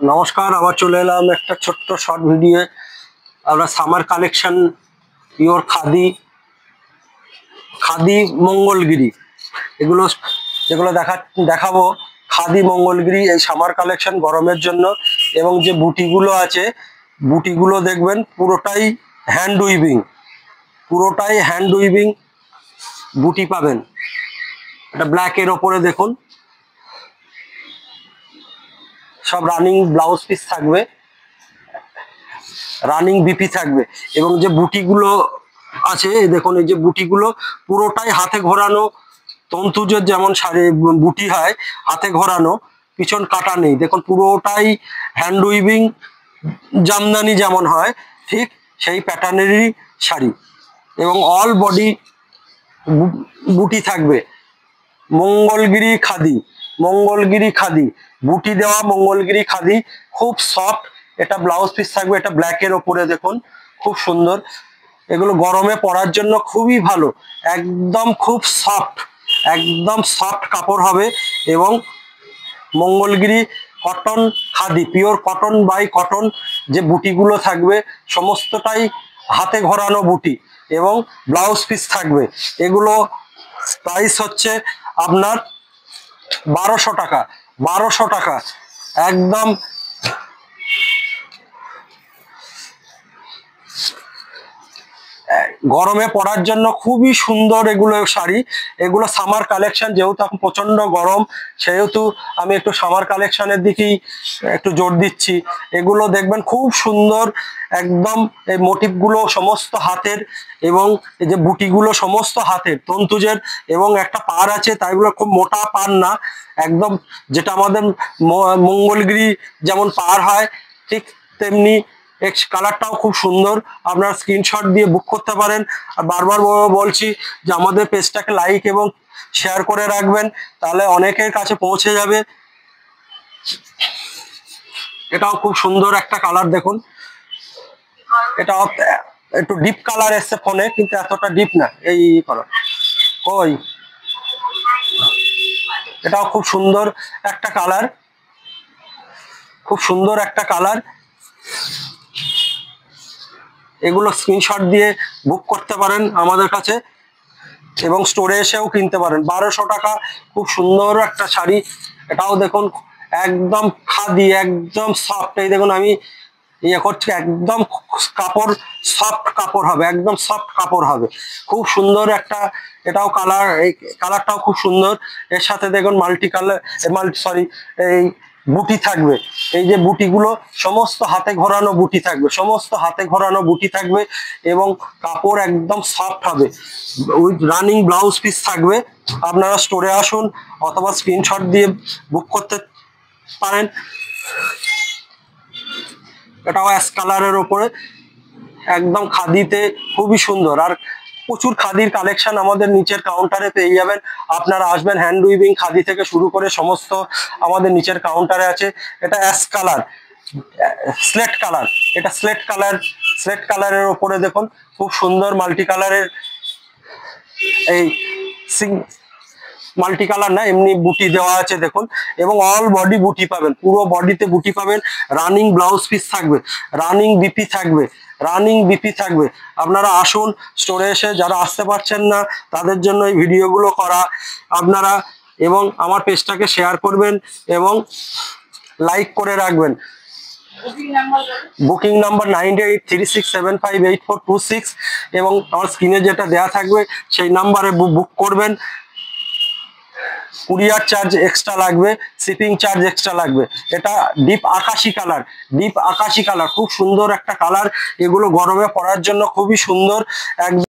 নমস্কার, আবার চলে এলাম একটা ছোট্ট শর্ট ভিডিও। আমরা summer collection pure khadi Mangalagiri এগুলো যেগুলো দেখাবো। খাদি মঙ্গলগিরি এই সামার কালেকশন গরমের জন্য। এবং যে বুটিগুলো আছে, বুটিগুলো দেখবেন পুরোটাই হ্যান্ড উইভিং বুটি পাবেন। এটা ব্ল্যাকের ওপরে দেখুন, সব রানিং ব্লাউজ পিস থাকবে, রানিং বিপি থাকবে। এবং যে বুটিগুলো আছে দেখুন, এই যে বুটিগুলো পুরোটাই হাতে ঘোরানো, তন্তুজের যেমন শাড়ি বুটি হয় হাতে ঘোরানো, পিছন কাটা নেই। দেখুন পুরোটাই হ্যান্ড উইভিং, জামদানি যেমন হয় ঠিক সেই প্যাটার্নেরই শাড়ি। এবং অল বডি বুটি থাকবে। মঙ্গলগিরি খাদি বুটি দেওয়া মঙ্গলগিরি খাদি, খুব সফট। এটা ব্লাউজ পিস থাকবে, এটা ব্ল্যাকের ওপরে দেখুন, খুব সুন্দর। এগুলো গরমে পরার জন্য খুবই ভালো, একদম খুব একদম সফট কাপড় হবে। এবং Mangalagiri cotton khadi, pure cotton by cotton যে বুটিগুলো থাকবে সমস্তটাই হাতে ঘোরানো বুটি এবং ব্লাউজ পিস থাকবে। এগুলো প্রাইস হচ্ছে আপনার 1200 টাকা একদম। গরমে পরার জন্য খুবই সুন্দর এগুলো শাড়ি। এগুলো সামার কালেকশন, যেহেতু এখন প্রচন্ড গরম সেহেতু আমি একটু সামার কালেকশনের দিকেই একটু জোর দিচ্ছি। এগুলো দেখবেন খুব সুন্দর একদম। এই মোটিভগুলো সমস্ত হাতের, এবং এই যে বুটিগুলো সমস্ত হাতের তন্তুজের, এবং একটা পাড় আছে, তাই এগুলো খুব মোটা পাড় না, একদম যেটা আমাদের মঙ্গলগিরি যেমন পাড় হয় ঠিক তেমনি। কালারটাও খুব সুন্দর, আপনার স্ক্রিনশট দিয়ে বুক করতে পারেন। আর বারবার বলছি যে আমাদের পেজটাকে লাইক এবং শেয়ার করে রাখবেন, তাহলে অনেকের কাছে পৌঁছে যাবে। এটাও খুব সুন্দর একটা কালার দেখুন, এটা একটু ডিপ কালার এসছে ফোনে, কিন্তু এতটা ডিপ না। এই করো ওই, এটাও খুব সুন্দর একটা কালার, এগুলো স্ক্রিনশট দিয়ে বুক করতে পারেন আমাদের কাছে, এবং স্টোরে এসেও কিনতে পারেন। 1200 টাকা, খুব সুন্দর একটা শাড়ি। এটাও দেখুন একদম খাদি, একদম সফট। এই দেখুন আমি ইয়ে করছি, একদম কাপড় সফট কাপড় হবে, একদম সফট কাপড় হবে, খুব সুন্দর একটা। এটাও কালার, এই কালারটাও খুব সুন্দর। এর সাথে দেখুন এই বুটি থাকবে। এই যে বুটিগুলো সমস্ত হাতে ঘোরানো বুটি থাকবে, এবং কাপড় একদম সফট হবে। উইথ রানিং ব্লাউজ পিস থাকবে। আপনারা স্টোরে আসুন অথবা স্ক্রিনশট দিয়ে বুক করতে পারেন। এটাও অ্যাশ কালারের ওপরে একদম খাদিতে, খুবই সুন্দর। আর প্রচুর খাদির কালেকশন আমাদের নিচের কাউন্টারে পেয়ে যাবেন। আপনারা আসবেন, হ্যান্ড উইভিং খাদি থেকে শুরু করে সমস্ত আমাদের নিচের কাউন্টারে আছে। এটা অ্যাশ কালার, স্লেট কালারের ওপরে দেখুন খুব সুন্দর মাল্টি কালারের, এই মাল্টি কালার না, এমনি বুটি দেওয়া আছে দেখুন। এবং অল বডি বুটি পাবেন, পুরো বডিতে বুটি পাবেন। রানিং ব্লাউজ পিস থাকবে, রানিং বিপি থাকবে। আপনারা আসুন স্টোরে এসে, যারা আসতে পারছেন না তাদের জন্য এই ভিডিওগুলো করা। আপনারা এবং আমার পেজটাকে শেয়ার করবেন এবং লাইক করে রাখবেন। বুকিং নাম্বার 9836758426, এবং আমার স্ক্রিনে যেটা দেয়া থাকবে সেই নাম্বারে বুক করবেন। কুরিয়ার চার্জ এক্সট্রা লাগবে, শিপিং চার্জ এক্সট্রা লাগবে। এটা ডিপ আকাশি কালার, খুব সুন্দর একটা কালার। এগুলো গরমে পরার জন্য খুবই সুন্দর। একদম